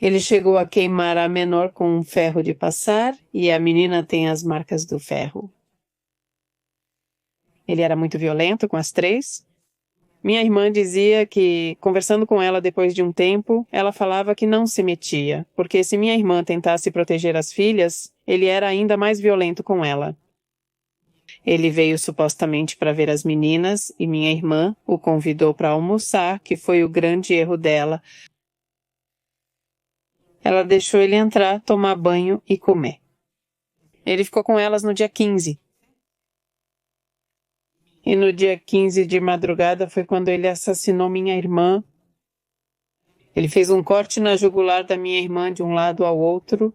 Ele chegou a queimar a menor com um ferro de passar e a menina tem as marcas do ferro. Ele era muito violento com as três. Minha irmã dizia que, conversando com ela depois de um tempo, ela falava que não se metia, porque se minha irmã tentasse proteger as filhas, ele era ainda mais violento com ela. Ele veio supostamente para ver as meninas e minha irmã o convidou para almoçar, que foi o grande erro dela. Ela deixou ele entrar, tomar banho e comer. Ele ficou com elas no dia 15. E no dia 15 de madrugada foi quando ele assassinou minha irmã. Ele fez um corte na jugular da minha irmã de um lado ao outro.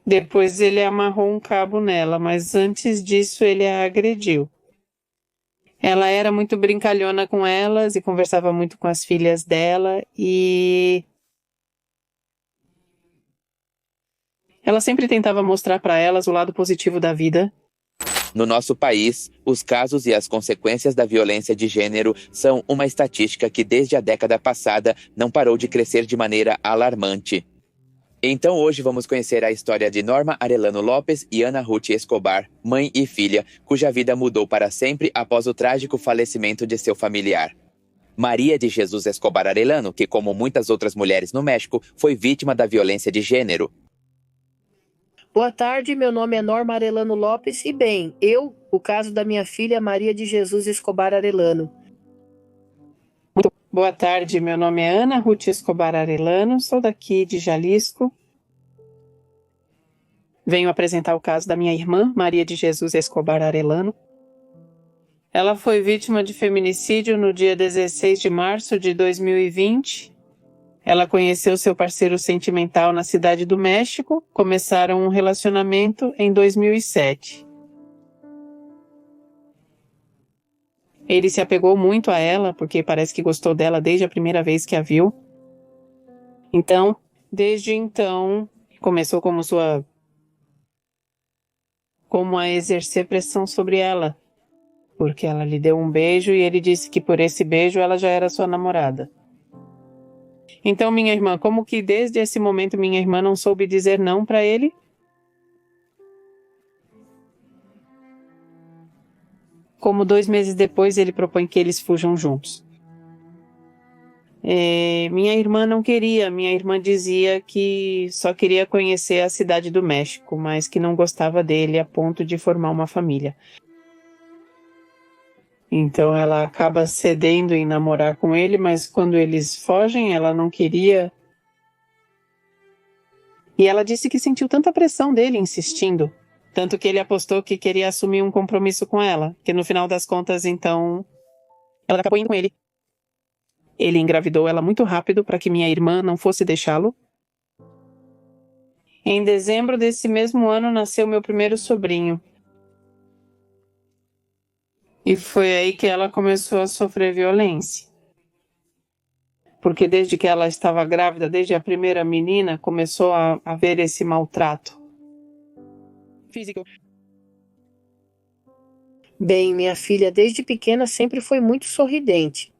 Depois ele amarrou um cabo nela, mas antes disso ele a agrediu. Ela era muito brincalhona com elas e conversava muito com as filhas dela e ela sempre tentava mostrar para elas o lado positivo da vida. No nosso país, os casos e as consequências da violência de gênero são uma estatística que desde a década passada não parou de crescer de maneira alarmante. Então hoje vamos conhecer a história de Norma Arellano Lopes e Ana Ruth Escobar, mãe e filha, cuja vida mudou para sempre após o trágico falecimento de seu familiar. Maria de Jesus Escobar Arellano, que como muitas outras mulheres no México, foi vítima da violência de gênero. Boa tarde, meu nome é Norma Arellano Lopes e bem, o caso da minha filha Maria de Jesus Escobar Arellano. Muito boa tarde, meu nome é Ana Ruth Escobar Arellano, sou daqui de Jalisco. Venho apresentar o caso da minha irmã, Maria de Jesus Escobar Arellano. Ela foi vítima de feminicídio no dia 16 de março de 2020. Ela conheceu seu parceiro sentimental na Cidade do México, começaram um relacionamento em 2007. Ele se apegou muito a ela, porque parece que gostou dela desde a primeira vez que a viu. Então, desde então, começou como a exercer pressão sobre ela, porque ela lhe deu um beijo e ele disse que por esse beijo ela já era sua namorada. Então, minha irmã, como que desde esse momento minha irmã não soube dizer não para ele? Como 2 meses depois ele propõe que eles fujam juntos. Minha irmã não queria, minha irmã dizia que só queria conhecer a Cidade do México, mas que não gostava dele a ponto de formar uma família. Então ela acaba cedendo em namorar com ele, mas quando eles fogem, ela não queria. E ela disse que sentiu tanta pressão dele insistindo, tanto que ele apostou que queria assumir um compromisso com ela, que no final das contas, então, ela acabou indo com ele. Ele engravidou ela muito rápido para que minha irmã não fosse deixá-lo. Em dezembro desse mesmo ano nasceu meu primeiro sobrinho. E foi aí que ela começou a sofrer violência. Porque desde que ela estava grávida, desde a primeira menina, começou a haver esse maltrato físico. Bem, minha filha desde pequena sempre foi muito sorridente.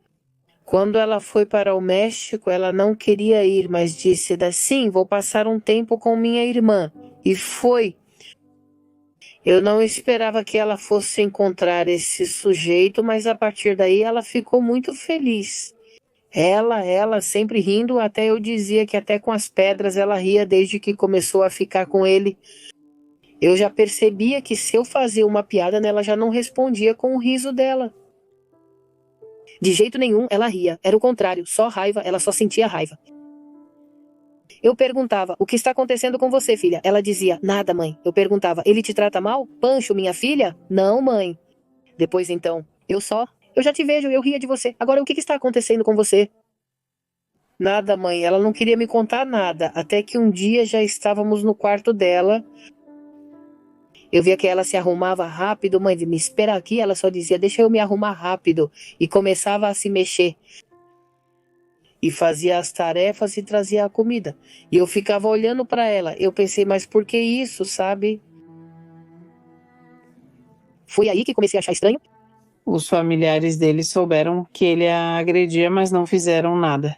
Quando ela foi para o México, ela não queria ir, mas disse sim, vou passar um tempo com minha irmã. E foi. Eu não esperava que ela fosse encontrar esse sujeito, mas a partir daí ela ficou muito feliz. Ela sempre rindo, até eu dizia que até com as pedras ela ria desde que começou a ficar com ele. Eu já percebia que se eu fazia uma piada, ela já não respondia com o riso dela. De jeito nenhum ela ria, era o contrário, só raiva, ela só sentia raiva. Eu perguntava, o que está acontecendo com você, filha? Ela dizia, nada, mãe. Eu perguntava, ele te trata mal? Pancho, minha filha? Não, mãe. Depois então, eu já te vejo, eu ria de você. Agora, o que está acontecendo com você? Nada, mãe, ela não queria me contar nada, até que um dia já estávamos no quarto dela. Eu via que ela se arrumava rápido, mãe, me espera aqui, ela só dizia, deixa eu me arrumar rápido, e começava a se mexer. E fazia as tarefas e trazia a comida. E eu ficava olhando para ela. Eu pensei, mas por que isso, sabe? Foi aí que comecei a achar estranho. Os familiares dele souberam que ele a agredia, mas não fizeram nada.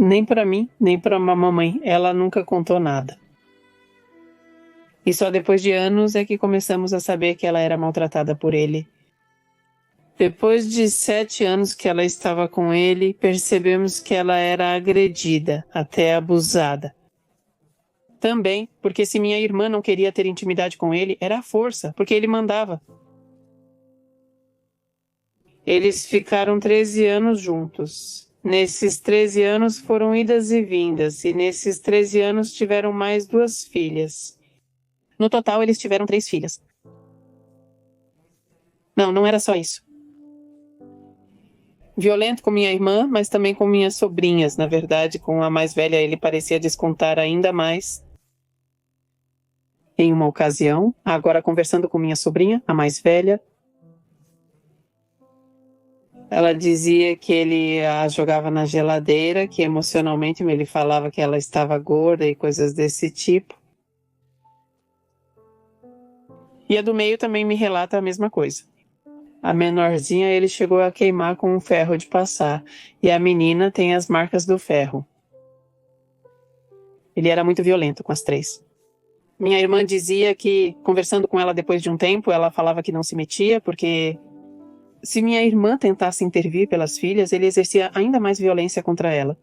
Nem para mim, nem para a mamãe. Ela nunca contou nada. E só depois de anos é que começamos a saber que ela era maltratada por ele. Depois de 7 anos que ela estava com ele, percebemos que ela era agredida, até abusada. Também, porque se minha irmã não queria ter intimidade com ele, era a força, porque ele mandava. Eles ficaram 13 anos juntos. Nesses 13 anos foram idas e vindas, e nesses 13 anos tiveram mais 2 filhas. No total, eles tiveram 3 filhas. Não era só isso. Violento com minha irmã, mas também com minhas sobrinhas. Na verdade, com a mais velha, ele parecia descontar ainda mais. Em uma ocasião, agora conversando com minha sobrinha, a mais velha, ela dizia que ele a jogava na geladeira, que emocionalmente ele falava que ela estava gorda e coisas desse tipo. E a do meio também me relata a mesma coisa. A menorzinha ele chegou a queimar com um ferro de passar, e a menina tem as marcas do ferro. Ele era muito violento com as 3. Minha irmã dizia que, conversando com ela depois de um tempo, ela falava que não se metia, porque se minha irmã tentasse intervir pelas filhas, ele exercia ainda mais violência contra ela.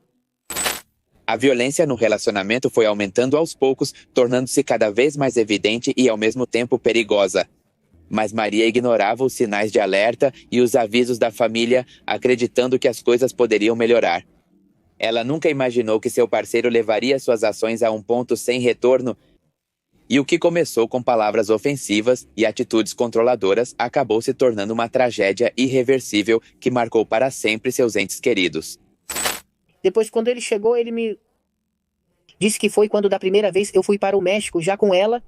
A violência no relacionamento foi aumentando aos poucos, tornando-se cada vez mais evidente e ao mesmo tempo perigosa. Mas Maria ignorava os sinais de alerta e os avisos da família, acreditando que as coisas poderiam melhorar. Ela nunca imaginou que seu parceiro levaria suas ações a um ponto sem retorno, e o que começou com palavras ofensivas e atitudes controladoras acabou se tornando uma tragédia irreversível que marcou para sempre seus entes queridos. Depois, quando ele chegou, ele me disse que foi quando da primeira vez eu fui para o México já com ela,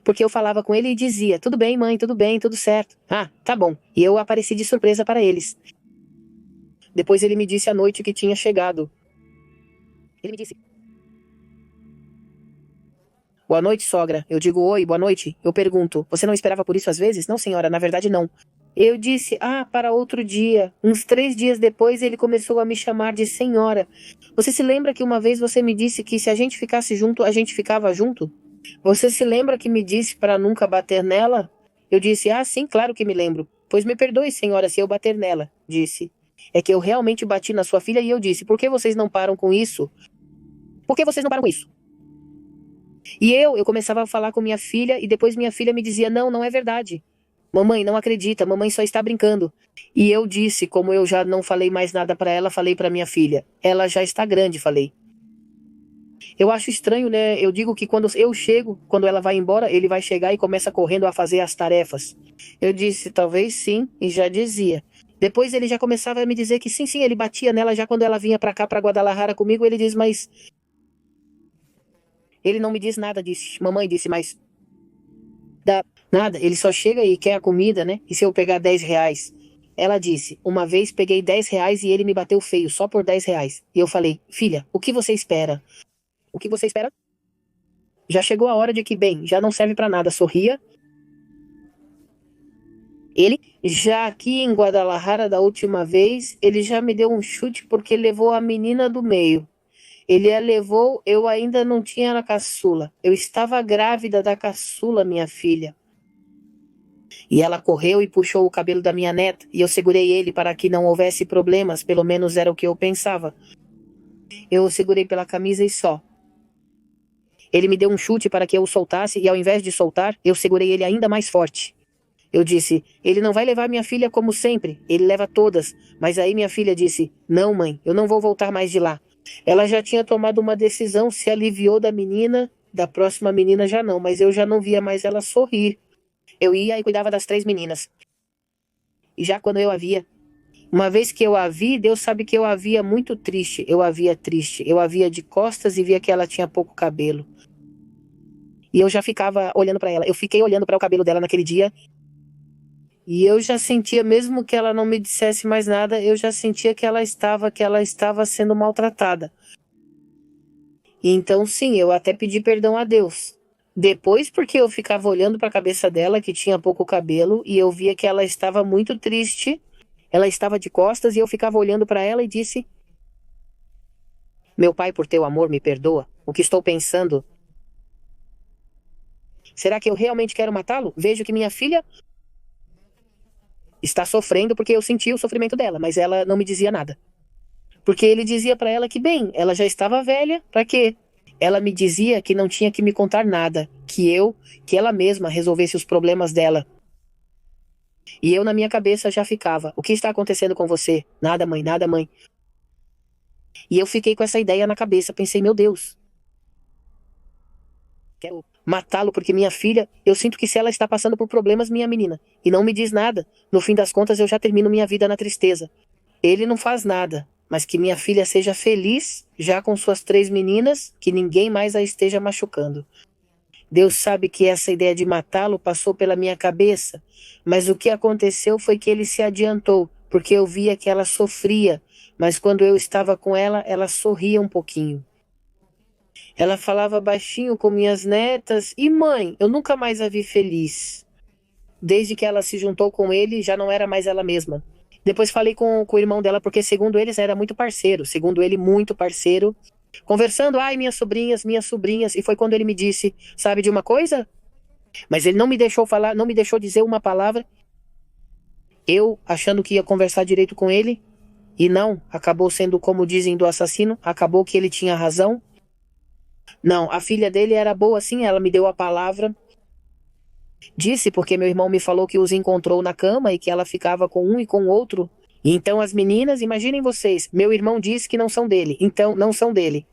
porque eu falava com ele e dizia: tudo bem, mãe, tudo bem, tudo certo. Ah, tá bom. E eu apareci de surpresa para eles. Depois ele me disse à noite que tinha chegado. Ele me disse: boa noite, sogra. Eu digo: oi, boa noite. Eu pergunto: você não esperava por isso às vezes? Não, senhora, na verdade não. Eu disse: para outro dia. Uns 3 dias depois ele começou a me chamar de senhora. Você se lembra que uma vez você me disse que se a gente ficasse junto, a gente ficava junto? Você se lembra que me disse para nunca bater nela? Eu disse: sim, claro que me lembro. Pois me perdoe, senhora, se eu bater nela, disse. É que eu realmente bati na sua filha e eu disse: por que vocês não param com isso? Por que vocês não param com isso? E eu começava a falar com minha filha e depois minha filha me dizia: não é verdade. Mamãe, não acredita, mamãe só está brincando. E eu disse, como eu já não falei mais nada para ela, falei para minha filha: ela já está grande, falei. Eu acho estranho, né? Eu digo que quando eu chego, quando ela vai embora, ele vai chegar e começa correndo a fazer as tarefas. Eu disse: talvez sim, e já dizia. Depois ele já começava a me dizer que sim, ele batia nela já quando ela vinha para cá, para Guadalajara comigo. Ele diz: mas... Ele não me diz nada, disse. Mamãe disse: mas... dá nada, ele só chega e quer a comida, né? E se eu pegar 10 reais? Ela disse: uma vez peguei 10 reais e ele me bateu feio, só por 10 reais. E eu falei: filha, o que você espera? O que você espera? Já chegou a hora de que, bem, já não serve pra nada. Sorria. Ele, já aqui em Guadalajara da última vez, ele já me deu um chute porque levou a menina do meio. Ele a levou, eu ainda não tinha a caçula. Eu estava grávida da caçula, minha filha. E ela correu e puxou o cabelo da minha neta, e eu segurei ele para que não houvesse problemas, pelo menos era o que eu pensava. Eu o segurei pela camisa e só. Ele me deu um chute para que eu o soltasse, e ao invés de soltar, eu segurei ele ainda mais forte. Eu disse: ele não vai levar minha filha como sempre, ele leva todas. Mas aí minha filha disse: não, mãe, eu não vou voltar mais de lá. Ela já tinha tomado uma decisão, se aliviou da menina, da próxima menina já não, mas eu já não via mais ela sorrir. Eu ia e cuidava das 3 meninas. E já quando eu a via, uma vez que eu a vi, Deus sabe que eu a via muito triste. Eu a via triste, eu a via de costas e via que ela tinha pouco cabelo. E eu já ficava olhando para ela. Eu fiquei olhando para o cabelo dela naquele dia. E eu já sentia, mesmo que ela não me dissesse mais nada, eu já sentia que ela estava sendo maltratada. E então sim, eu até pedi perdão a Deus. Depois, porque eu ficava olhando para a cabeça dela, que tinha pouco cabelo, e eu via que ela estava muito triste. Ela estava de costas e eu ficava olhando para ela e disse: Meu pai, por teu amor, me perdoa. O que estou pensando? Será que eu realmente quero matá-lo? Vejo que minha filha está sofrendo porque eu senti o sofrimento dela, mas ela não me dizia nada. Porque ele dizia para ela que, bem, ela já estava velha, para quê? Ela me dizia que não tinha que me contar nada, que ela mesma resolvesse os problemas dela. E eu na minha cabeça já ficava, o que está acontecendo com você? Nada, mãe, nada, mãe. E eu fiquei com essa ideia na cabeça, pensei, meu Deus, quero matá-lo porque minha filha, eu sinto que se ela está passando por problemas, minha menina, e não me diz nada, no fim das contas eu já termino minha vida na tristeza. Ele não faz nada, mas que minha filha seja feliz, já com suas 3 meninas, que ninguém mais a esteja machucando. Deus sabe que essa ideia de matá-lo passou pela minha cabeça, mas o que aconteceu foi que ele se adiantou, porque eu via que ela sofria, mas quando eu estava com ela, ela sorria um pouquinho. Ela falava baixinho com minhas netas, e mãe, eu nunca mais a vi feliz. Desde que ela se juntou com ele, já não era mais ela mesma. Depois falei com o irmão dela, porque segundo eles era muito parceiro, segundo ele muito parceiro. Conversando, ai, minhas sobrinhas, e foi quando ele me disse, sabe de uma coisa? Mas ele não me deixou falar, não me deixou dizer uma palavra. Eu, achando que ia conversar direito com ele, e não, acabou sendo como dizem do assassino, acabou que ele tinha razão. Não, a filha dele era boa sim, ela me deu a palavra. Disse porque meu irmão me falou que os encontrou na cama e que ela ficava com um e com o outro. Então as meninas, imaginem vocês, meu irmão disse que não são dele, então não são dele.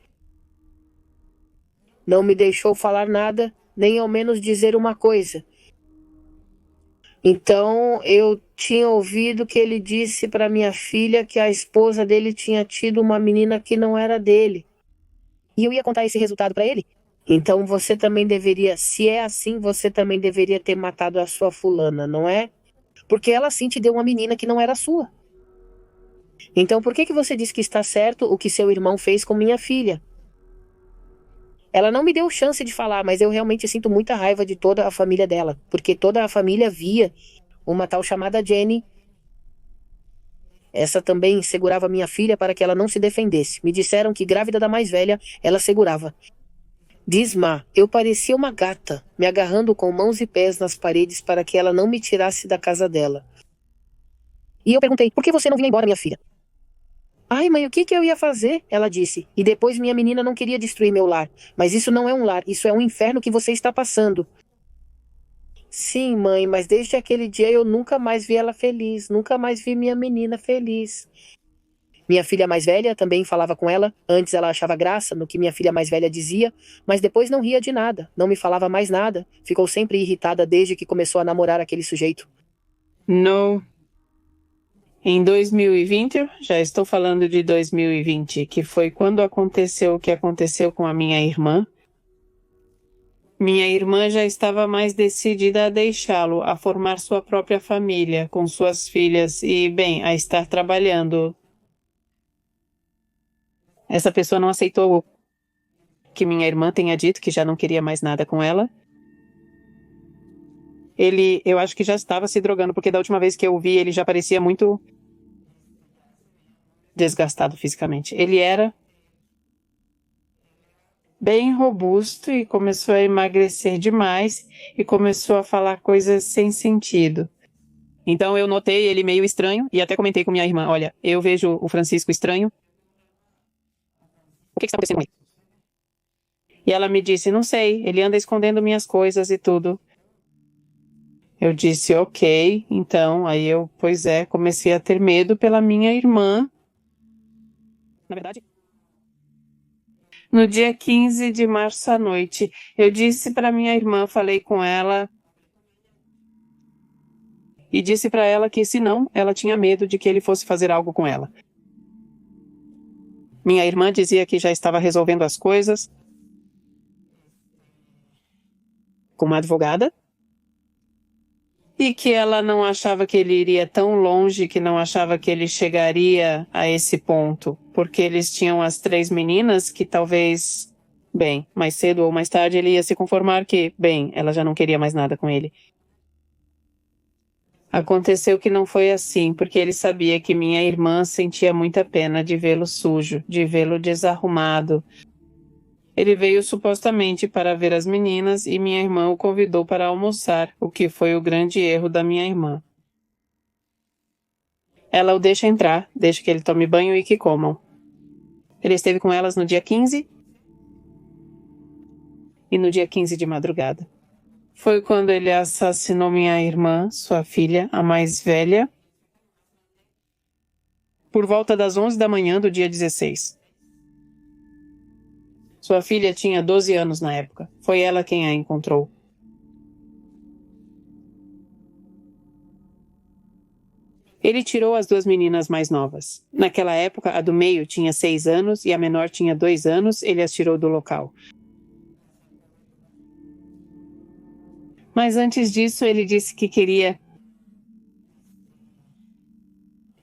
Não me deixou falar nada, nem ao menos dizer uma coisa. Então eu tinha ouvido que ele disse para minha filha que a esposa dele tinha tido uma menina que não era dele. E eu ia contar esse resultado para ele. Então você também deveria, se é assim, você também deveria ter matado a sua fulana, não é? Porque ela sim te deu uma menina que não era sua. Então por que você diz que está certo o que seu irmão fez com minha filha? Ela não me deu chance de falar, mas eu realmente sinto muita raiva de toda a família dela, porque toda a família via uma tal chamada Jenny. Essa também segurava minha filha para que ela não se defendesse. Me disseram que grávida da mais velha, ela segurava. Diz Má, eu parecia uma gata, me agarrando com mãos e pés nas paredes para que ela não me tirasse da casa dela. E eu perguntei, por que você não vinha embora, minha filha? Ai, mãe, o que eu ia fazer? Ela disse. E depois minha menina não queria destruir meu lar. Mas isso não é um lar, isso é um inferno que você está passando. Sim, mãe, mas desde aquele dia eu nunca mais vi ela feliz, nunca mais vi minha menina feliz. Minha filha mais velha também falava com ela. Antes ela achava graça no que minha filha mais velha dizia, mas depois não ria de nada, não me falava mais nada. Ficou sempre irritada desde que começou a namorar aquele sujeito. No. Em 2020, já estou falando de 2020, que foi quando aconteceu o que aconteceu com a minha irmã. Minha irmã já estava mais decidida a deixá-lo, a formar sua própria família, com suas filhas e, bem, a estar trabalhando. Essa pessoa não aceitou que minha irmã tenha dito que já não queria mais nada com ela. Eu acho que já estava se drogando, porque da última vez que eu o vi, ele já parecia muito desgastado fisicamente. Ele era bem robusto e começou a emagrecer demais e começou a falar coisas sem sentido. Então eu notei ele meio estranho e até comentei com minha irmã, olha, eu vejo o Francisco estranho. O que está acontecendo com ele? E ela me disse, não sei, ele anda escondendo minhas coisas e tudo. Eu disse, ok, então, aí eu, pois é, comecei a ter medo pela minha irmã. Na verdade, no dia 15 de março à noite, eu disse para minha irmã, falei com ela e disse para ela que se não, ela tinha medo de que ele fosse fazer algo com ela. Minha irmã dizia que já estava resolvendo as coisas com uma advogada e que ela não achava que ele iria tão longe, que não achava que ele chegaria a esse ponto, porque eles tinham as 3 meninas que talvez, bem, mais cedo ou mais tarde ele ia se conformar que, bem, ela já não queria mais nada com ele. Aconteceu que não foi assim, porque ele sabia que minha irmã sentia muita pena de vê-lo sujo, de vê-lo desarrumado. Ele veio supostamente para ver as meninas e minha irmã o convidou para almoçar, o que foi o grande erro da minha irmã. Ela o deixa entrar, deixa que ele tome banho e que comam. Ele esteve com elas no dia 15 e no dia 15 de madrugada. Foi quando ele assassinou minha irmã, sua filha, a mais velha, por volta das 11 da manhã do dia 16. Sua filha tinha 12 anos na época. Foi ela quem a encontrou. Ele tirou as duas meninas mais novas. Naquela época, a do meio tinha 6 anos e a menor tinha 2 anos. Ele as tirou do local. Mas antes disso, ele disse que queria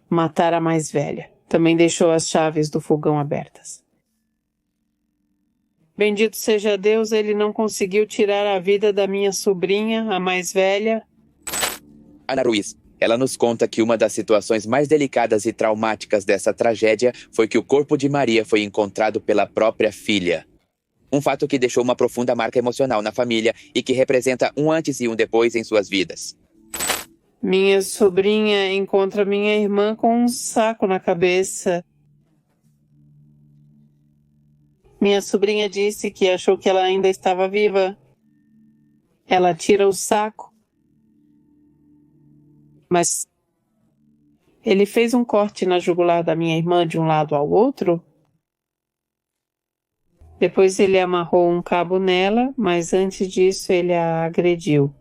matar a mais velha. Também deixou as chaves do fogão abertas. Bendito seja Deus, ele não conseguiu tirar a vida da minha sobrinha, a mais velha. Ana Ruiz. Ela nos conta que uma das situações mais delicadas e traumáticas dessa tragédia foi que o corpo de Maria foi encontrado pela própria filha. Um fato que deixou uma profunda marca emocional na família e que representa um antes e um depois em suas vidas. Minha sobrinha encontra minha irmã com um saco na cabeça. Minha sobrinha disse que achou que ela ainda estava viva. Ela tira o saco. Mas ele fez um corte na jugular da minha irmã de um lado ao outro. Depois ele amarrou um cabo nela, mas antes disso ele a agrediu.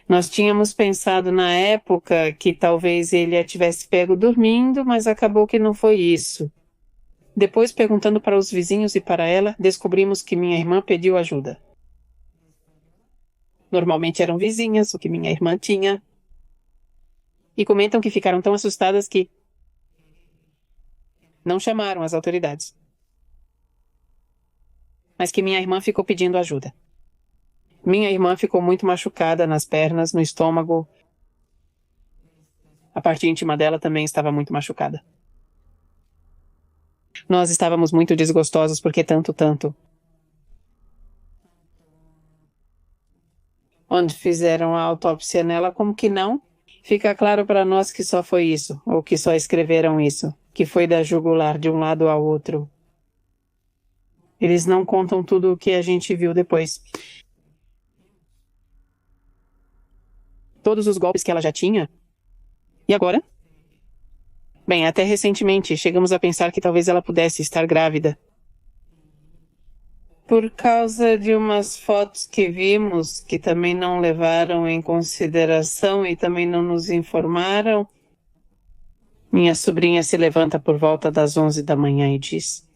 Nós tínhamos pensado na época que talvez ele a tivesse pego dormindo, mas acabou que não foi isso. Depois, perguntando para os vizinhos e para ela, descobrimos que minha irmã pediu ajuda. Normalmente eram vizinhas, o que minha irmã tinha. E comentam que ficaram tão assustadas que não chamaram as autoridades. Mas que minha irmã ficou pedindo ajuda. Minha irmã ficou muito machucada nas pernas, no estômago. A parte íntima dela também estava muito machucada. Nós estávamos muito desgostosos porque tanto. Onde fizeram a autópsia nela, como que não? Fica claro para nós que só foi isso, ou que só escreveram isso, que foi da jugular de um lado ao outro. Eles não contam tudo o que a gente viu depois. Todos os golpes que ela já tinha. E agora? Bem, até recentemente chegamos a pensar que talvez ela pudesse estar grávida. Por causa de umas fotos que vimos, que também não levaram em consideração e também não nos informaram, minha sobrinha se levanta por volta das 11 da manhã e diz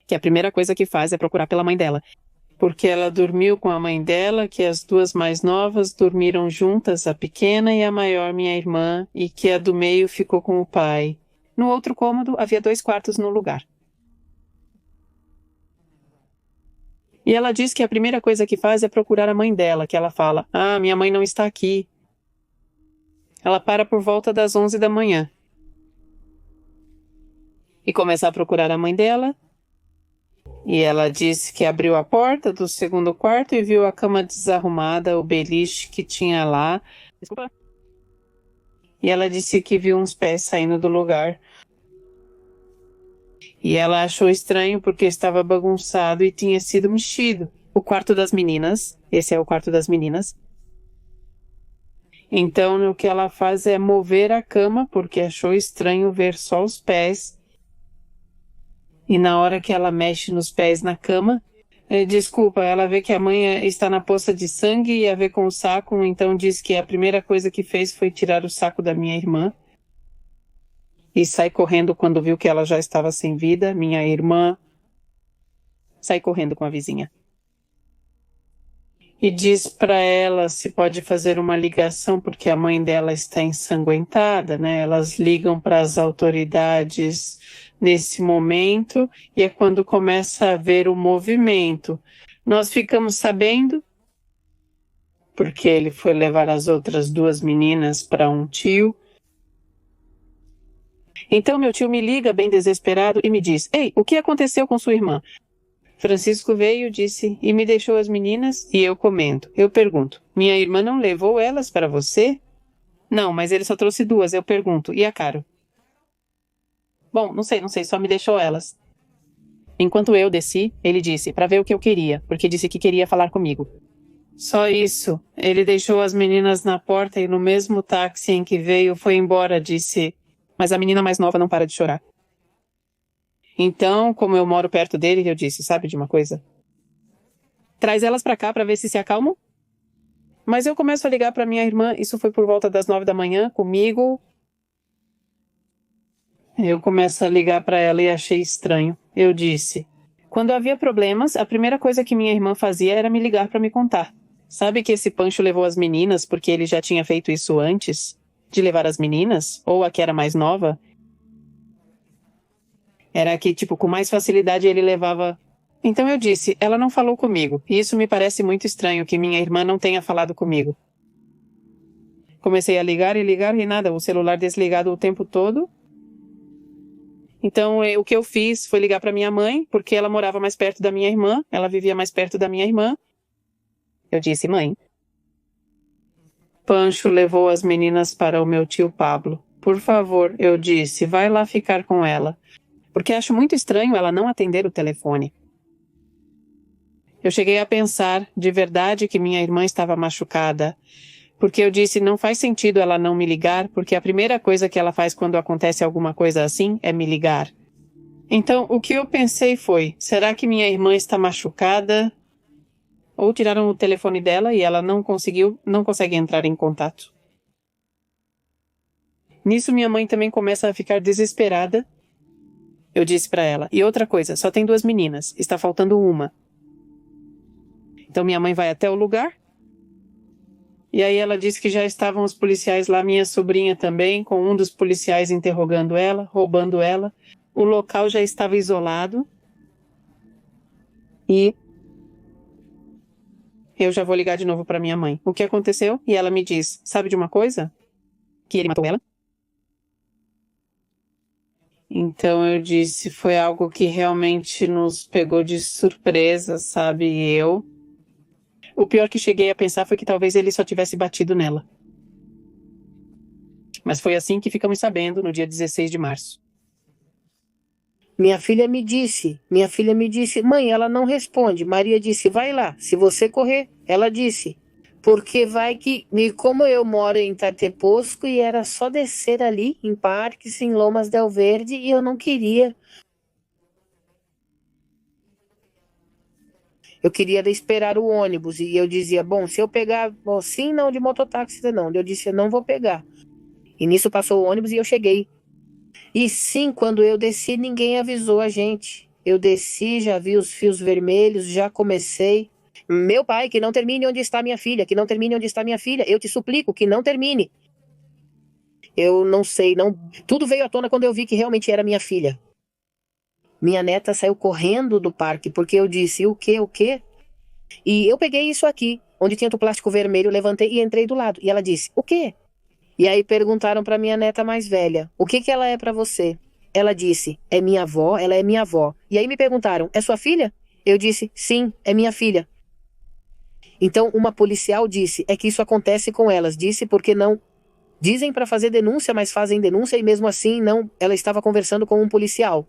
que a primeira coisa que faz é procurar pela mãe dela, porque ela dormiu com a mãe dela, que as duas mais novas dormiram juntas, a pequena e a maior, minha irmã, e que a do meio ficou com o pai. No outro cômodo havia 2 quartos no lugar. E ela diz que a primeira coisa que faz é procurar a mãe dela, que ela fala, minha mãe não está aqui. Ela para por volta das 11 da manhã. E começa a procurar a mãe dela. E ela disse que abriu a porta do segundo quarto e viu a cama desarrumada, o beliche que tinha lá. Desculpa. E ela disse que viu uns pés saindo do lugar. E ela achou estranho porque estava bagunçado e tinha sido mexido. O quarto das meninas, esse é o quarto das meninas. Então, o que ela faz é mover a cama porque achou estranho ver só os pés. E na hora que ela mexe nos pés na cama, ela vê que a mãe está na poça de sangue e a vê com o saco, então diz que a primeira coisa que fez foi tirar o saco da minha irmã. E sai correndo quando viu que ela já estava sem vida. Minha irmã sai correndo com a vizinha. E diz para ela se pode fazer uma ligação, porque a mãe dela está ensanguentada, né? Elas ligam para as autoridades nesse momento e é quando começa a ver o movimento. Nós ficamos sabendo porque ele foi levar as outras 2 meninas para um tio. Então meu tio me liga bem desesperado e me diz: Ei, o que aconteceu com sua irmã? Francisco veio, disse, e me deixou as meninas, e eu comento. Eu pergunto: minha irmã não levou elas para você? Não, mas ele só trouxe 2. Eu pergunto: e a Caro? Bom, não sei, só me deixou elas. Enquanto eu desci, ele disse para ver o que eu queria, porque disse que queria falar comigo. Só isso. Ele deixou as meninas na porta e no mesmo táxi em que veio foi embora, disse. Mas a menina mais nova não para de chorar. Então, como eu moro perto dele, eu disse: sabe de uma coisa? Traz elas para cá para ver se acalmam. Mas eu começo a ligar para minha irmã, isso foi por volta das 9 da manhã, comigo. Eu começo a ligar para ela e achei estranho. Eu disse: quando havia problemas, a primeira coisa que minha irmã fazia era me ligar para me contar. Sabe que esse Pancho levou as meninas porque ele já tinha feito isso antes? De levar as meninas? Ou a que era mais nova? Era que, com mais facilidade ele levava. Então eu disse: ela não falou comigo. E isso me parece muito estranho, que minha irmã não tenha falado comigo. Comecei a ligar e nada, o celular desligado o tempo todo. Então o que eu fiz foi ligar para minha mãe, porque ela morava mais perto da minha irmã, ela vivia mais perto da minha irmã. Eu disse: mãe, Pancho levou as meninas para o meu tio Pablo. Por favor, eu disse, vai lá ficar com ela. Porque acho muito estranho ela não atender o telefone. Eu cheguei a pensar, de verdade, que minha irmã estava machucada. Porque eu disse, não faz sentido ela não me ligar, porque a primeira coisa que ela faz quando acontece alguma coisa assim é me ligar. Então, o que eu pensei foi, será que minha irmã está machucada? Ou tiraram o telefone dela e ela não consegue entrar em contato. Nisso minha mãe também começa a ficar desesperada. Eu disse para ela, e outra coisa, só tem 2 meninas, está faltando uma. Então minha mãe vai até o lugar. E aí ela disse que já estavam os policiais lá, minha sobrinha também, com um dos policiais interrogando ela, roubando ela. O local já estava isolado. E eu já vou ligar de novo para minha mãe. O que aconteceu? E ela me diz, sabe de uma coisa? Que ele matou ela? Então eu disse, foi algo que realmente nos pegou de surpresa, sabe? O pior que cheguei a pensar foi que talvez ele só tivesse batido nela. Mas foi assim que ficamos sabendo no dia 16 de março. Minha filha me disse, mãe, ela não responde. Maria disse, vai lá, se você correr. Ela disse, porque vai que... E como eu moro em Tateposco e era só descer ali, em Parques, em Lomas del Verde, e eu não queria. Eu queria esperar o ônibus, e eu dizia, bom, se eu pegar, sim, não, de mototáxi não. Eu disse, eu não vou pegar. E nisso passou o ônibus e eu cheguei. E sim, quando eu desci, ninguém avisou a gente. Eu desci, já vi os fios vermelhos, já comecei. Meu pai, que não termine onde está minha filha, que não termine onde está minha filha. Eu te suplico, que não termine. Eu não sei, não. Tudo veio à tona quando eu vi que realmente era minha filha. Minha neta saiu correndo do parque, porque eu disse, o quê? E eu peguei isso aqui, onde tinha o plástico vermelho, levantei e entrei do lado. E ela disse, o quê? E aí perguntaram para minha neta mais velha, o que ela é para você? Ela disse, é minha avó, ela é minha avó. E aí me perguntaram, é sua filha? Eu disse, sim, é minha filha. Então uma policial disse, é que isso acontece com elas. Disse porque não... Dizem para fazer denúncia, mas fazem denúncia e mesmo assim não... Ela estava conversando com um policial.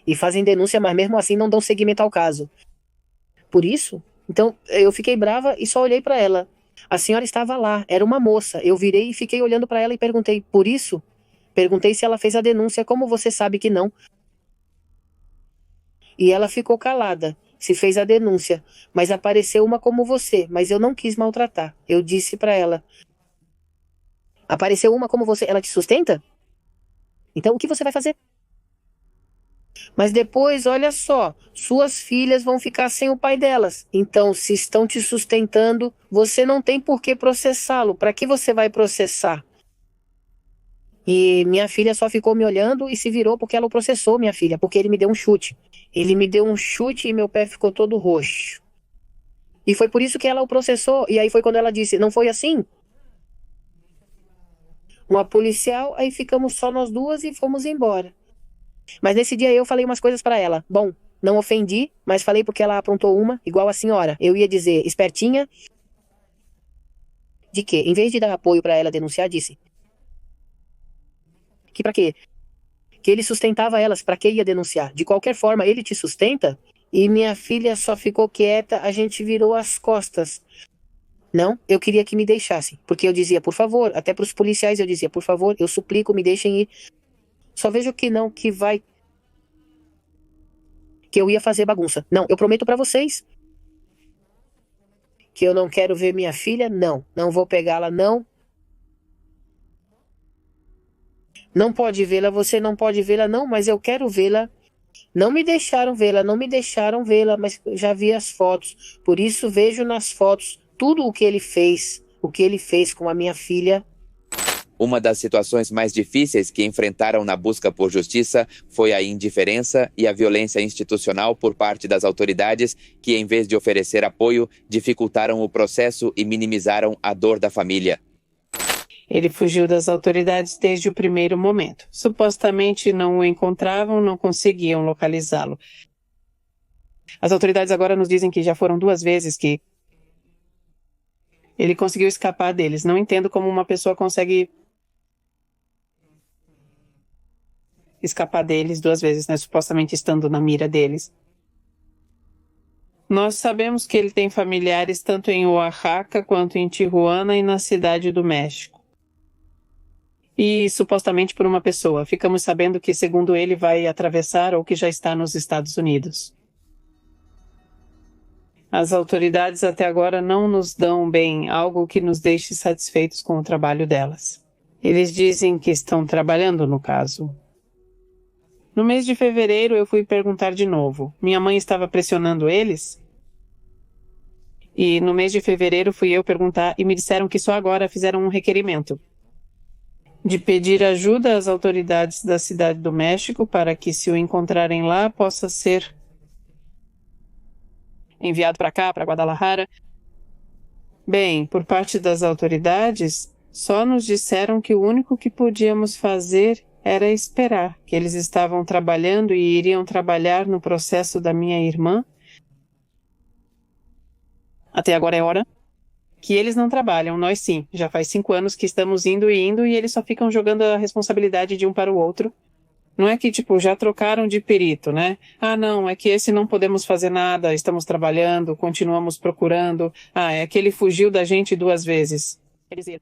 E fazem denúncia, mas mesmo assim não dão seguimento ao caso. Por isso, então eu fiquei brava e só olhei para ela. A senhora estava lá, era uma moça. Eu virei e fiquei olhando para ela e perguntei, por isso? Perguntei se ela fez a denúncia, como você sabe que não? E ela ficou calada, se fez a denúncia, mas apareceu uma como você, mas eu não quis maltratar. Eu disse para ela, apareceu uma como você, ela te sustenta? Então o que você vai fazer? Mas depois, olha só, suas filhas vão ficar sem o pai delas. Então, se estão te sustentando, você não tem por que processá-lo. Para que você vai processar? E minha filha só ficou me olhando e se virou porque ela o processou, minha filha, porque ele me deu um chute. Ele me deu um chute e meu pé ficou todo roxo. E foi por isso que ela o processou. E aí foi quando ela disse, não foi assim? Uma policial, aí ficamos só nós duas e fomos embora. Mas nesse dia eu falei umas coisas pra ela. Bom, não ofendi, mas falei porque ela aprontou uma, igual a senhora. Eu ia dizer, espertinha, de quê? Em vez de dar apoio pra ela denunciar, disse. Que pra quê? Que ele sustentava elas, pra que ia denunciar? De qualquer forma, ele te sustenta? E minha filha só ficou quieta, a gente virou as costas. Não, eu queria que me deixassem, porque eu dizia, por favor, até pros policiais eu dizia, por favor, eu suplico, me deixem ir. Só vejo que não, que eu ia fazer bagunça. Não, eu prometo pra vocês que eu não quero ver minha filha, não vou pegá-la, não. Não pode vê-la, você não pode vê-la, não, mas eu quero vê-la. Não me deixaram vê-la, não me deixaram vê-la, mas já vi as fotos. Por isso vejo nas fotos tudo o que ele fez com a minha filha. Uma das situações mais difíceis que enfrentaram na busca por justiça foi a indiferença e a violência institucional por parte das autoridades que, em vez de oferecer apoio, dificultaram o processo e minimizaram a dor da família. Ele fugiu das autoridades desde o primeiro momento. Supostamente não o encontravam, não conseguiam localizá-lo. As autoridades agora nos dizem que já foram 2 vezes que ele conseguiu escapar deles. Não entendo como uma pessoa consegue escapar deles 2 vezes, né? Supostamente estando na mira deles. Nós sabemos que ele tem familiares tanto em Oaxaca quanto em Tijuana e na Cidade do México. E supostamente por uma pessoa. Ficamos sabendo que, segundo ele, vai atravessar ou que já está nos Estados Unidos. As autoridades até agora não nos dão bem algo que nos deixe satisfeitos com o trabalho delas. Eles dizem que estão trabalhando no caso. No mês de fevereiro eu fui perguntar de novo. Minha mãe estava pressionando eles? E no mês de fevereiro fui eu perguntar e me disseram que só agora fizeram um requerimento de pedir ajuda às autoridades da Cidade do México para que, se o encontrarem lá, possa ser enviado para cá, para Guadalajara. Bem, por parte das autoridades, só nos disseram que o único que podíamos fazer era esperar, que eles estavam trabalhando e iriam trabalhar no processo da minha irmã. Até agora é hora que eles não trabalham, nós sim. Já faz 5 anos que estamos indo e eles só ficam jogando a responsabilidade de um para o outro. Não é que, já trocaram de perito, né? Ah, não, é que esse não podemos fazer nada, estamos trabalhando, continuamos procurando. Ah, é que ele fugiu da gente 2 vezes. Eles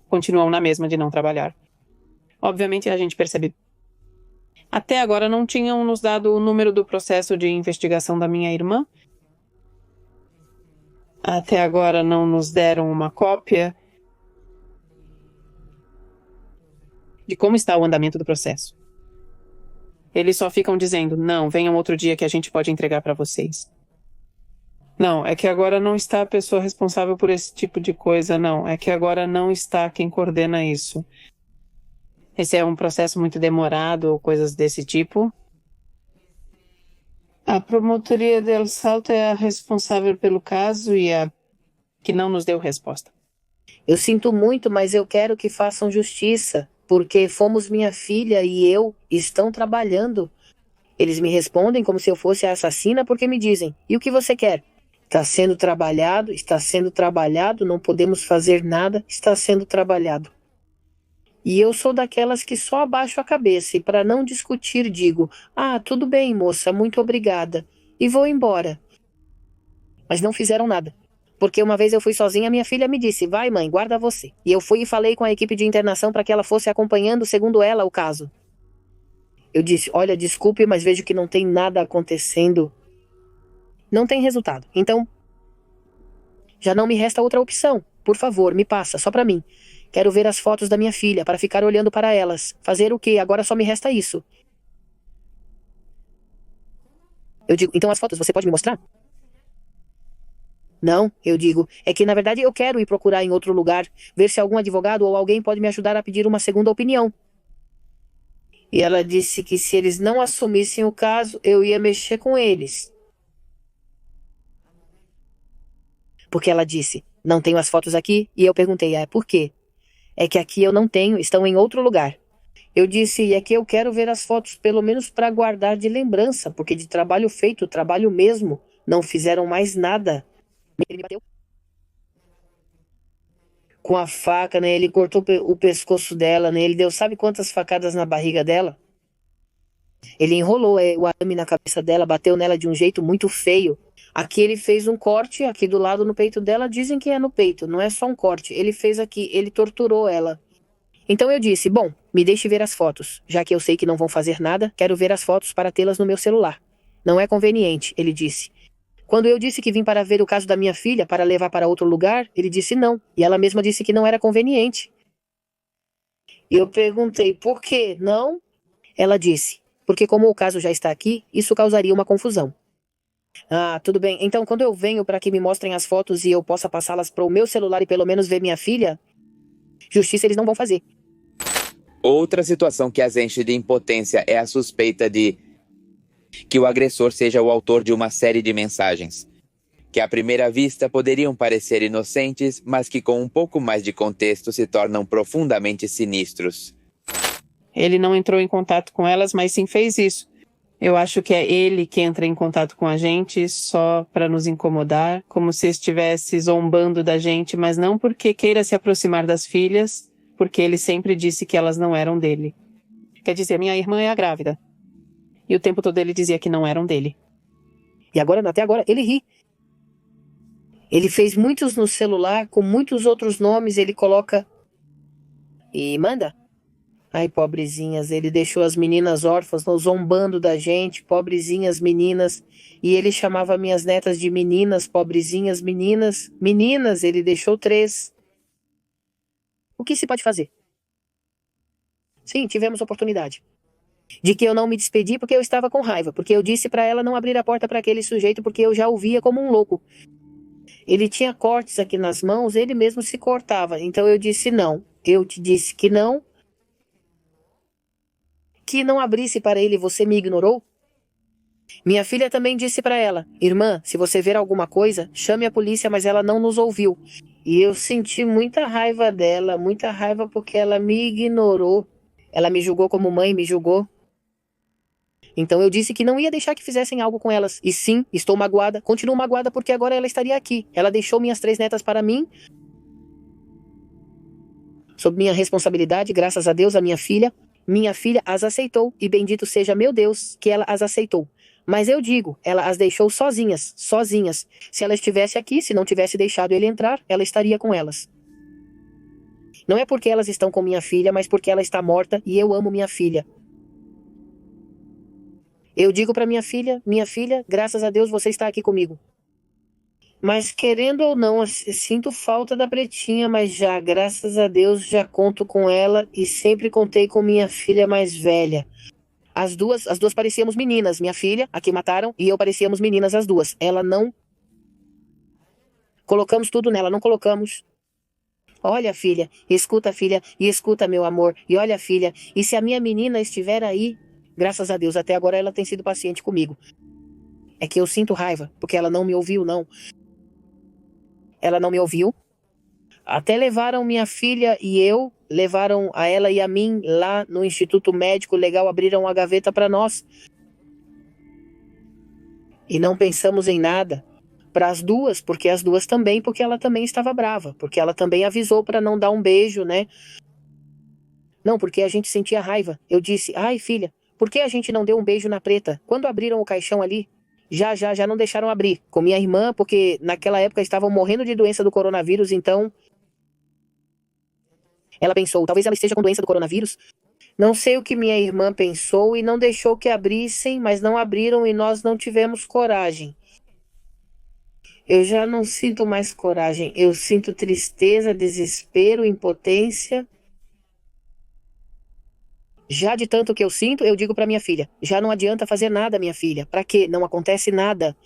continuam na mesma de não trabalhar. Obviamente a gente percebe. Até agora não tinham nos dado o número do processo de investigação da minha irmã. Até agora não nos deram uma cópia de como está o andamento do processo. Eles só ficam dizendo, não, venham outro dia que a gente pode entregar para vocês. Não, é que agora não está a pessoa responsável por esse tipo de coisa, não. É que agora não está quem coordena isso. Esse é um processo muito demorado ou coisas desse tipo. A Promotoria del Salto é a responsável pelo caso e a que não nos deu resposta. Eu sinto muito, mas eu quero que façam justiça, porque fomos minha filha e eu estão trabalhando. Eles me respondem como se eu fosse a assassina porque me dizem, e o que você quer? Está sendo trabalhado, não podemos fazer nada, está sendo trabalhado. E eu sou daquelas que só abaixo a cabeça e para não discutir digo, tudo bem, moça, muito obrigada, e vou embora. Mas não fizeram nada. Porque uma vez eu fui sozinha, minha filha me disse, vai mãe, guarda você. E eu fui e falei com a equipe de internação para que ela fosse acompanhando, segundo ela, o caso. Eu disse, olha, desculpe, mas vejo que não tem nada acontecendo. Não tem resultado. Então, já não me resta outra opção. Por favor, me passa, só para mim. Quero ver as fotos da minha filha, para ficar olhando para elas. Fazer o quê? Agora só me resta isso. Eu digo, então as fotos você pode me mostrar? Não, eu digo, é que na verdade eu quero ir procurar em outro lugar, ver se algum advogado ou alguém pode me ajudar a pedir uma segunda opinião. E ela disse que se eles não assumissem o caso, eu ia mexer com eles. porque ela disse, não tenho as fotos aqui, e eu perguntei, por quê? É que aqui eu não tenho, estão em outro lugar. Eu disse, é que eu quero ver as fotos, pelo menos para guardar de lembrança, porque de trabalho feito, trabalho mesmo, não fizeram mais nada. Ele me bateu com a faca, né? Ele cortou o pescoço dela, né? Ele deu sabe quantas facadas na barriga dela? Ele enrolou o arame na cabeça dela, bateu nela de um jeito muito feio. Aqui ele fez um corte, aqui do lado no peito dela, dizem que é no peito, não é só um corte. Ele fez aqui, ele torturou ela. Então eu disse, bom, me deixe ver as fotos. Já que eu sei que não vão fazer nada, quero ver as fotos para tê-las no meu celular. Não é conveniente, ele disse. Quando eu disse que vim para ver o caso da minha filha, para levar para outro lugar, ele disse não. E ela mesma disse que não era conveniente. Eu perguntei, por quê? Não? Ela disse, porque como o caso já está aqui, isso causaria uma confusão. Ah, tudo bem. Então quando eu venho para que me mostrem as fotos e eu possa passá-las para o meu celular e pelo menos ver minha filha, justiça eles não vão fazer. Outra situação que as enche de impotência é a suspeita de que o agressor seja o autor de uma série de mensagens, que à primeira vista poderiam parecer inocentes, mas que com um pouco mais de contexto se tornam profundamente sinistros. Ele não entrou em contato com elas, mas sim fez isso. Eu acho que é ele que entra em contato com a gente só para nos incomodar, como se estivesse zombando da gente, mas não porque queira se aproximar das filhas, porque ele sempre disse que elas não eram dele. Quer dizer, minha irmã é a grávida. E o tempo todo ele dizia que não eram dele. E agora, até agora, ele ri. Ele fez muitos no celular, com muitos outros nomes, ele coloca... E manda. Ai, pobrezinhas, ele deixou as meninas órfãs, zombando da gente, pobrezinhas meninas. E ele chamava minhas netas de meninas, pobrezinhas meninas. Meninas, ele deixou 3. O que se pode fazer? Sim, tivemos oportunidade. De que eu não me despedi porque eu estava com raiva, porque eu disse para ela não abrir a porta para aquele sujeito porque eu já o via como um louco. Ele tinha cortes aqui nas mãos, ele mesmo se cortava. Então eu disse não. Eu te disse que não abrisse para ele, você me ignorou? Minha filha também disse para ela, irmã, se você ver alguma coisa, chame a polícia, mas ela não nos ouviu. E eu senti muita raiva dela, muita raiva porque ela me ignorou. Ela me julgou como mãe, me julgou. Então eu disse que não ia deixar que fizessem algo com elas. E sim, estou magoada, continuo magoada porque agora ela estaria aqui. Ela deixou minhas 3 netas para mim. Sob minha responsabilidade, graças a Deus, a minha filha as aceitou. E bendito seja meu Deus que ela as aceitou. Mas eu digo, ela as deixou sozinhas. Se ela estivesse aqui, se não tivesse deixado ele entrar, ela estaria com elas. Não é porque elas estão com minha filha, mas porque ela está morta e eu amo minha filha. Eu digo para minha filha, graças a Deus você está aqui comigo. Mas querendo ou não, eu sinto falta da Pretinha, mas já, graças a Deus, já conto com ela e sempre contei com minha filha mais velha. As duas parecíamos meninas, minha filha, a que mataram, e eu parecíamos meninas as duas. Ela não... Colocamos tudo nela, não colocamos... Olha, filha, e escuta, meu amor, e olha, filha, e se a minha menina estiver aí, graças a Deus, até agora ela tem sido paciente comigo. É que eu sinto raiva, porque ela não me ouviu, não. Ela não me ouviu. Até levaram minha filha e eu, levaram a ela e a mim lá no Instituto Médico Legal, abriram a gaveta para nós. E não pensamos em nada. Para as duas, porque as duas também, porque ela também estava brava, porque ela também avisou para não dar um beijo, né? Não, porque a gente sentia raiva. Eu disse, ai filha, por que a gente não deu um beijo na Preta? Quando abriram o caixão ali, já não deixaram abrir. Com minha irmã, porque naquela época estavam morrendo de doença do coronavírus, então... Ela pensou, talvez ela esteja com doença do coronavírus. Não sei o que minha irmã pensou e não deixou que abrissem, mas não abriram e nós não tivemos coragem. Eu já não sinto mais coragem. Eu sinto tristeza, desespero, impotência. Já de tanto que eu sinto, eu digo para minha filha, já não adianta fazer nada, minha filha. Para quê? Não acontece nada.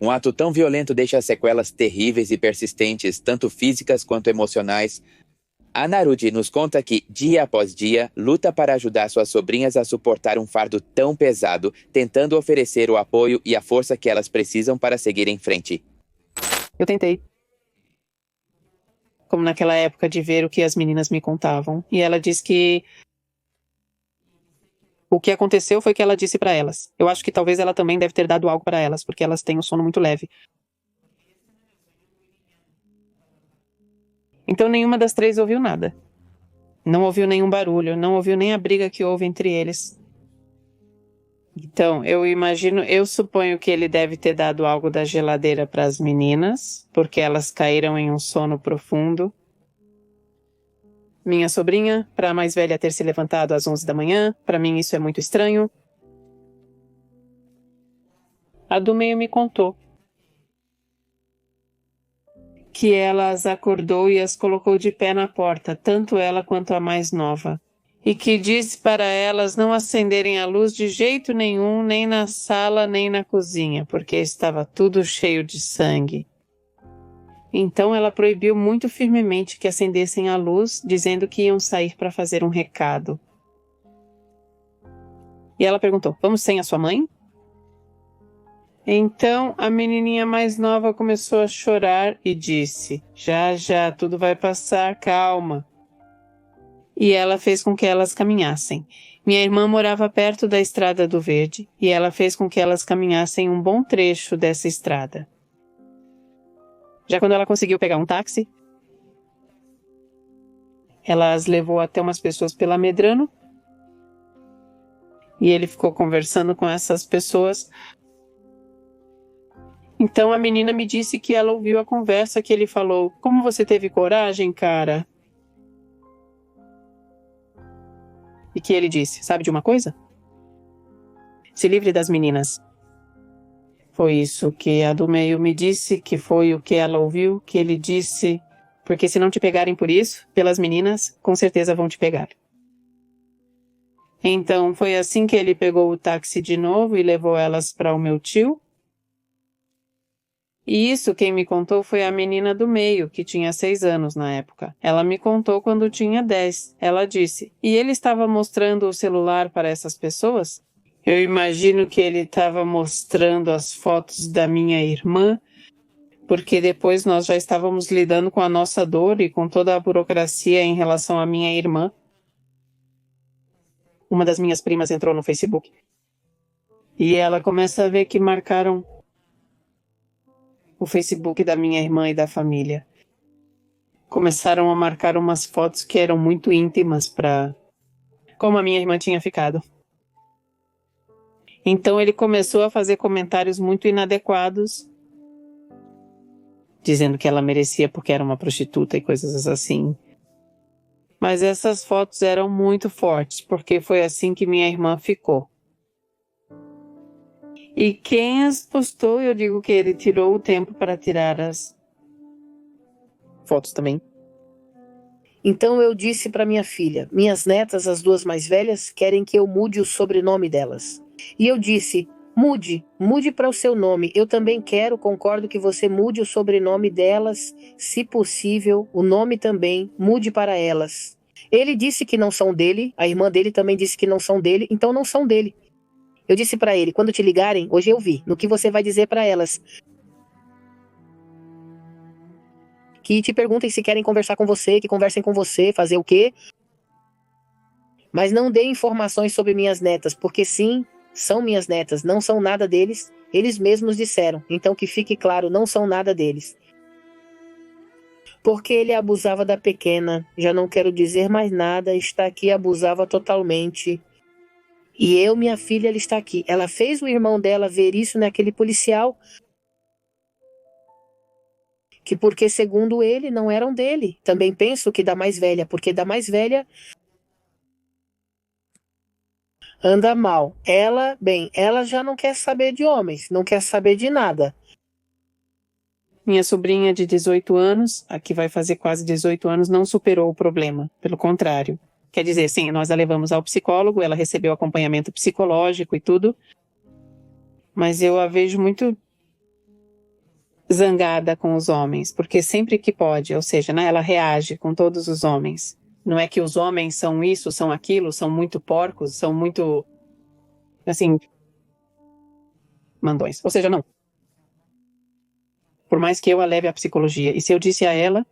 Um ato tão violento deixa sequelas terríveis e persistentes, tanto físicas quanto emocionais. A Narudi nos conta que, dia após dia, luta para ajudar suas sobrinhas a suportar um fardo tão pesado, tentando oferecer o apoio e a força que elas precisam para seguir em frente. Eu tentei, como naquela época, de ver o que as meninas me contavam. E ela disse que o que aconteceu foi que ela disse para elas. Eu acho que talvez ela também deve ter dado algo para elas, porque elas têm um sono muito leve. Então nenhuma das três ouviu nada. Não ouviu nenhum barulho, não ouviu nem a briga que houve entre eles. Então, eu suponho que ele deve ter dado algo da geladeira para as meninas, porque elas caíram em um sono profundo. Minha sobrinha, para a mais velha ter se levantado às 11 da manhã, para mim isso é muito estranho. A do meio me contou que ela as acordou e as colocou de pé na porta, tanto ela quanto a mais nova. E que disse para elas não acenderem a luz de jeito nenhum, nem na sala, nem na cozinha, porque estava tudo cheio de sangue. Então ela proibiu muito firmemente que acendessem a luz, dizendo que iam sair para fazer um recado. E ela perguntou, vamos sem a sua mãe? Então a menininha mais nova começou a chorar e disse, já, já, tudo vai passar, calma. E ela fez com que elas caminhassem. Minha irmã morava perto da Estrada do Verde e ela fez com que elas caminhassem um bom trecho dessa estrada. Já quando ela conseguiu pegar um táxi, ela as levou até umas pessoas pela Medrano e ele ficou conversando com essas pessoas. Então a menina me disse que ela ouviu a conversa que ele falou. Como você teve coragem, cara? E que ele disse, sabe de uma coisa? Se livre das meninas. Foi isso que a do meio me disse, que foi o que ela ouviu, que ele disse, porque se não te pegarem por isso, pelas meninas, com certeza vão te pegar. Então foi assim que ele pegou o táxi de novo e levou elas para o meu tio. E isso quem me contou foi a menina do meio, que tinha 6 anos na época. Ela me contou quando tinha 10. Ela disse, e ele estava mostrando o celular para essas pessoas? Eu imagino que ele estava mostrando as fotos da minha irmã, porque depois nós já estávamos lidando com a nossa dor e com toda a burocracia em relação à minha irmã. Uma das minhas primas entrou no Facebook. E ela começa a ver que marcaram o Facebook da minha irmã e da família. Começaram a marcar umas fotos que eram muito íntimas para como a minha irmã tinha ficado. Então ele começou a fazer comentários muito inadequados, dizendo que ela merecia porque era uma prostituta e coisas assim. Mas essas fotos eram muito fortes, porque foi assim que minha irmã ficou. E quem as postou, eu digo que ele tirou o tempo para tirar as fotos também. Então eu disse para minha filha, minhas netas, as duas mais velhas, querem que eu mude o sobrenome delas. E eu disse, mude para o seu nome. Eu também quero, concordo que você mude o sobrenome delas, se possível, o nome também, mude para elas. Ele disse que não são dele, a irmã dele também disse que não são dele, então não são dele. Eu disse para ele, quando te ligarem, hoje eu vi, no que você vai dizer para elas. Que te perguntem se querem conversar com você, que conversem com você, fazer o quê. Mas não dê informações sobre minhas netas, porque sim, são minhas netas, não são nada deles, eles mesmos disseram, então que fique claro, não são nada deles. Porque ele abusava da pequena, já não quero dizer mais nada, está aqui, abusava totalmente. E eu, minha filha, ela está aqui. Ela fez o irmão dela ver isso naquele policial, que porque segundo ele não eram dele. Também penso que da mais velha, porque da mais velha anda mal. Ela já não quer saber de homens, não quer saber de nada. Minha sobrinha de 18 anos, a que vai fazer quase 18 anos, não superou o problema. Pelo contrário. Quer dizer, sim, nós a levamos ao psicólogo, ela recebeu acompanhamento psicológico e tudo. Mas eu a vejo muito zangada com os homens, porque sempre que pode, ou seja, né, ela reage com todos os homens. Não é que os homens são isso, são aquilo, são muito porcos, são muito, assim, mandões. Ou seja, não. por mais que eu a leve à psicologia. E se eu disse a ela,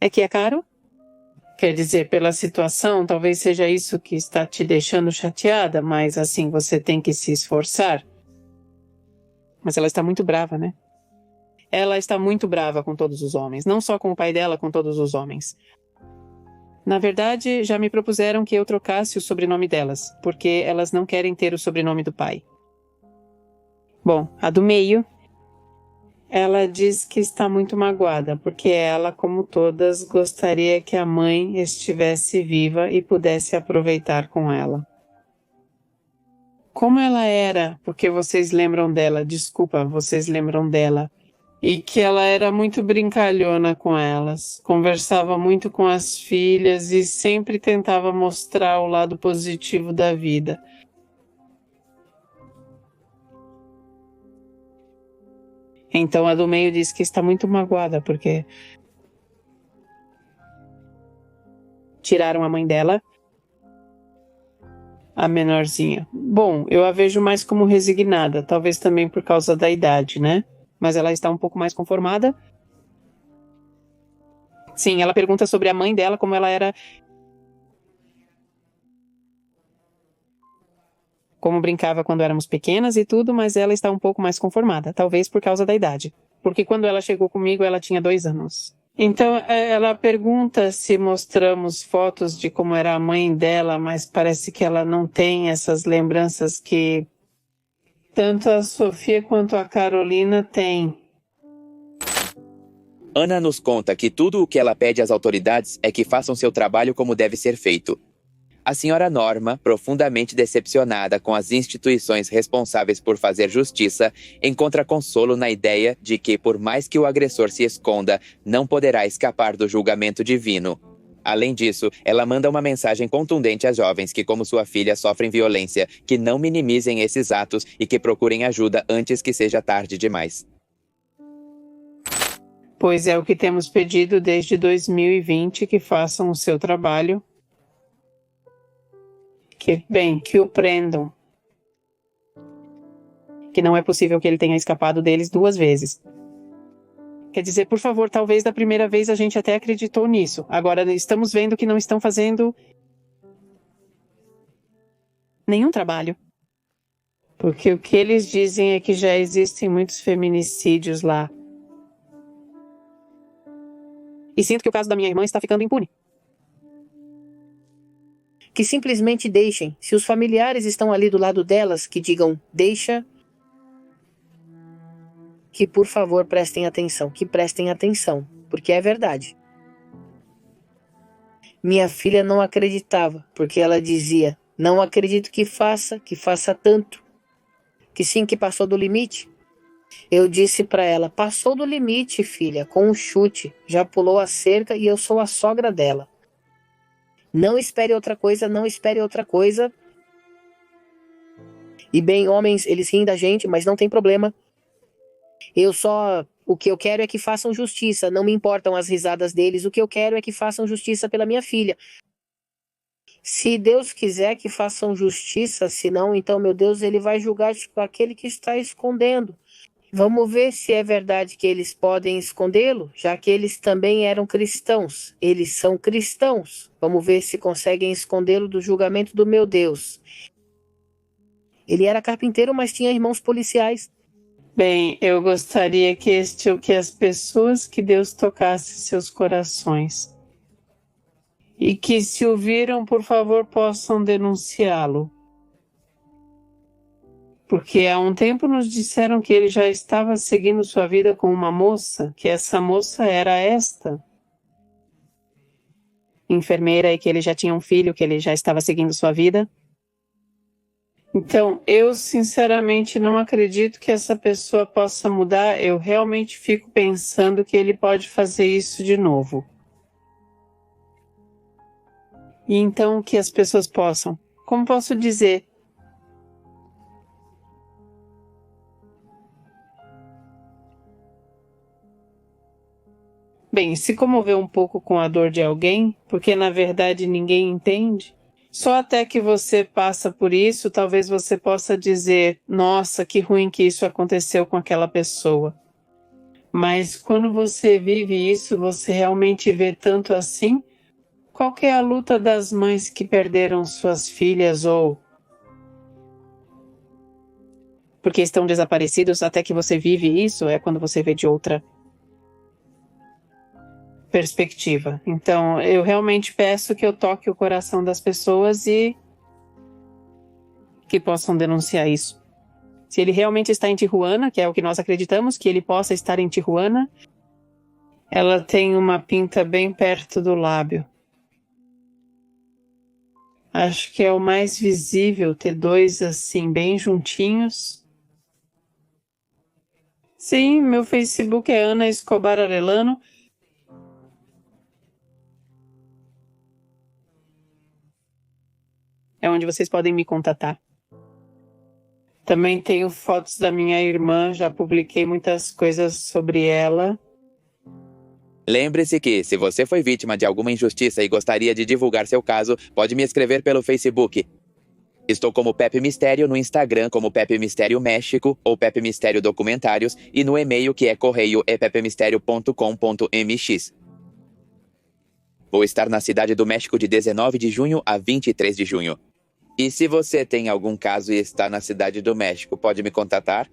é que é caro? Quer dizer, pela situação, talvez seja isso que está te deixando chateada, mas assim, você tem que se esforçar. Mas ela está muito brava, né? Ela está muito brava com todos os homens, não só com o pai dela, com todos os homens. Na verdade, já me propuseram que eu trocasse o sobrenome delas, porque elas não querem ter o sobrenome do pai. Bom, a do meio, ela diz que está muito magoada, porque ela, como todas, gostaria que a mãe estivesse viva e pudesse aproveitar com ela. Como ela era, porque vocês lembram dela, desculpa, vocês lembram dela, e que ela era muito brincalhona com elas, conversava muito com as filhas e sempre tentava mostrar o lado positivo da vida. Então a do meio diz que está muito magoada, porque tiraram a mãe dela, a menorzinha. Bom, eu a vejo mais como resignada, talvez também por causa da idade, né? Mas ela está um pouco mais conformada. Sim, ela pergunta sobre a mãe dela, como ela era... Como brincava quando éramos pequenas e tudo, mas ela está um pouco mais conformada, talvez por causa da idade. Porque quando ela chegou comigo, ela tinha 2 anos. Então, ela pergunta se mostramos fotos de como era a mãe dela, mas parece que ela não tem essas lembranças que tanto a Sofia quanto a Carolina têm. Ana nos conta que tudo o que ela pede às autoridades é que façam seu trabalho como deve ser feito. A senhora Norma, profundamente decepcionada com as instituições responsáveis por fazer justiça, encontra consolo na ideia de que, por mais que o agressor se esconda, não poderá escapar do julgamento divino. Além disso, ela manda uma mensagem contundente às jovens que, como sua filha, sofrem violência, que não minimizem esses atos e que procurem ajuda antes que seja tarde demais. Pois é o que temos pedido desde 2020, que façam o seu trabalho. Que o prendam. Que não é possível que ele tenha escapado deles 2 vezes. Quer dizer, por favor, talvez da primeira vez a gente até acreditou nisso. Agora estamos vendo que não estão fazendo nenhum trabalho. Porque o que eles dizem é que já existem muitos feminicídios lá. E sinto que o caso da minha irmã está ficando impune. Que simplesmente deixem. Se os familiares estão ali do lado delas, que digam, deixa. Que por favor prestem atenção, porque é verdade. Minha filha não acreditava, porque ela dizia, não acredito que faça tanto. Que sim, que passou do limite. Eu disse para ela, passou do limite, filha, com um chute, já pulou a cerca e eu sou a sogra dela. Não espere outra coisa. E bem, homens, eles riem da gente, mas não tem problema. O que eu quero é que façam justiça, não me importam as risadas deles, o que eu quero é que façam justiça pela minha filha. Se Deus quiser que façam justiça, senão, então, meu Deus, ele vai julgar aquele que está escondendo. Vamos ver se é verdade que eles podem escondê-lo, já que eles também eram cristãos. Eles são cristãos. Vamos ver se conseguem escondê-lo do julgamento do meu Deus. Ele era carpinteiro, mas tinha irmãos policiais. Bem, eu gostaria que as pessoas que Deus tocasse seus corações. E que, se o viram, por favor, possam denunciá-lo. Porque há um tempo nos disseram que ele já estava seguindo sua vida com uma moça, que essa moça era esta enfermeira e que ele já tinha um filho, que ele já estava seguindo sua vida. Então, eu sinceramente não acredito que essa pessoa possa mudar. Eu realmente fico pensando que ele pode fazer isso de novo. E então que as pessoas possam, como posso dizer, bem, se comover um pouco com a dor de alguém, porque na verdade ninguém entende, só até que você passa por isso, talvez você possa dizer, nossa, que ruim que isso aconteceu com aquela pessoa. Mas quando você vive isso, você realmente vê tanto assim? Qual que é a luta das mães que perderam suas filhas ou porque estão desaparecidos até que você vive isso? É quando você vê de outra perspectiva. Então, eu realmente peço que eu toque o coração das pessoas e que possam denunciar isso. Se ele realmente está em Tijuana, que é o que nós acreditamos, que ele possa estar em Tijuana, ela tem uma pinta bem perto do lábio. Acho que é o mais visível ter dois assim, bem juntinhos. Sim, meu Facebook é Ana Escobar Arellano. É onde vocês podem me contatar. Também tenho fotos da minha irmã, já publiquei muitas coisas sobre ela. Lembre-se que, se você foi vítima de alguma injustiça e gostaria de divulgar seu caso, pode me escrever pelo Facebook. Estou como Pepe Mistério no Instagram como Pepe Mistério México ou Pepe Mistério Documentários e no e-mail que é correio@pepemistério.com.mx. Vou estar na Cidade do México de 19 de junho a 23 de junho. E se você tem algum caso e está na Cidade do México, pode me contatar?